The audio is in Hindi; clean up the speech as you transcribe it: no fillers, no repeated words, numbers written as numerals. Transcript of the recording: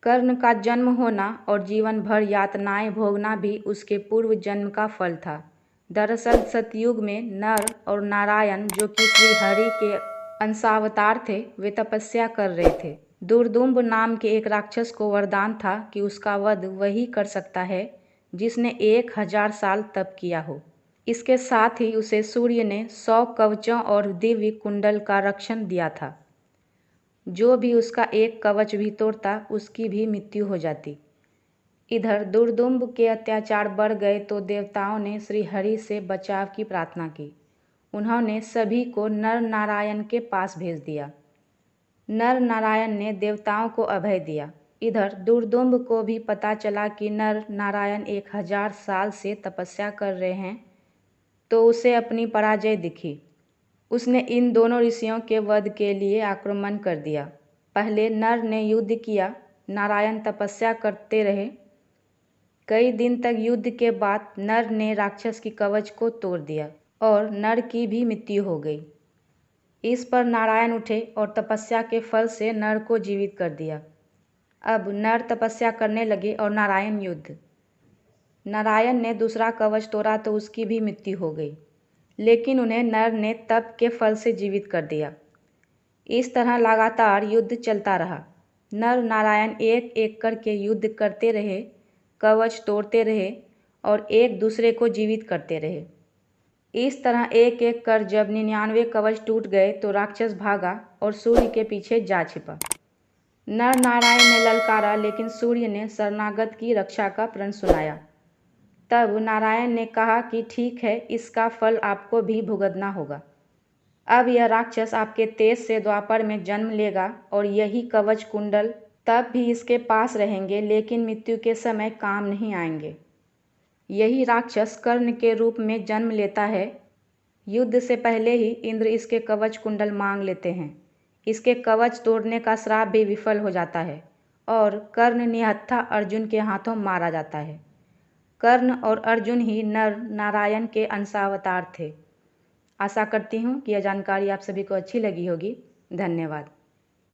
कर्ण का जन्म होना और जीवन भर यातनाएं भोगना भी उसके पूर्व जन्म का फल था। दरअसल सतयुग में नर और नारायण, जो कि श्री हरि के अंशावतार थे, वे तपस्या कर रहे थे। दुर्दुम्ब नाम के एक राक्षस को वरदान था कि उसका वध वही कर सकता है जिसने 1000 साल तप किया हो। इसके साथ ही उसे सूर्य ने 100 कवचों और दिव्य कुंडल का रक्षण दिया था। जो भी उसका एक कवच भी तोड़ता उसकी भी मृत्यु हो जाती। इधर दुर्दुम्ब के अत्याचार बढ़ गए तो देवताओं ने श्री हरि से बचाव की प्रार्थना की। उन्होंने सभी को नर नारायण के पास भेज दिया। नर नारायण ने देवताओं को अभय दिया। इधर दुर्दुम्ब को भी पता चला कि नर नारायण 1000 साल से तपस्या कर रहे हैं, तो उसे अपनी पराजय दिखी। उसने इन दोनों ऋषियों के वध के लिए आक्रमण कर दिया। पहले नर ने युद्ध किया, नारायण तपस्या करते रहे। कई दिन तक युद्ध के बाद नर ने राक्षस की कवच को तोड़ दिया और नर की भी मृत्यु हो गई। इस पर नारायण उठे और तपस्या के फल से नर को जीवित कर दिया। अब नर तपस्या करने लगे और नारायण युद्ध। नारायण ने दूसरा कवच तोड़ा तो उसकी भी मृत्यु हो गई, लेकिन उन्हें नर ने तप के फल से जीवित कर दिया। इस तरह लगातार युद्ध चलता रहा। नर नारायण एक एक करके युद्ध करते रहे, कवच तोड़ते रहे और एक दूसरे को जीवित करते रहे। इस तरह एक एक कर जब 99 कवच टूट गए तो राक्षस भागा और सूर्य के पीछे जा छिपा। नर नारायण ने ललकारा, लेकिन सूर्य ने शरणागत की रक्षा का प्रण सुनाया। तब नारायण ने कहा कि ठीक है, इसका फल आपको भी भुगतना होगा। अब यह राक्षस आपके तेज से द्वापर में जन्म लेगा और यही कवच कुंडल तब भी इसके पास रहेंगे, लेकिन मृत्यु के समय काम नहीं आएंगे। यही राक्षस कर्ण के रूप में जन्म लेता है। युद्ध से पहले ही इंद्र इसके कवच कुंडल मांग लेते हैं। इसके कवच तोड़ने का श्राप भी विफल हो जाता है और कर्ण निहत्था अर्जुन के हाथों मारा जाता है। कर्ण और अर्जुन ही नर नारायण के अंशावतार थे। आशा करती हूँ कि यह जानकारी आप सभी को अच्छी लगी होगी। धन्यवाद।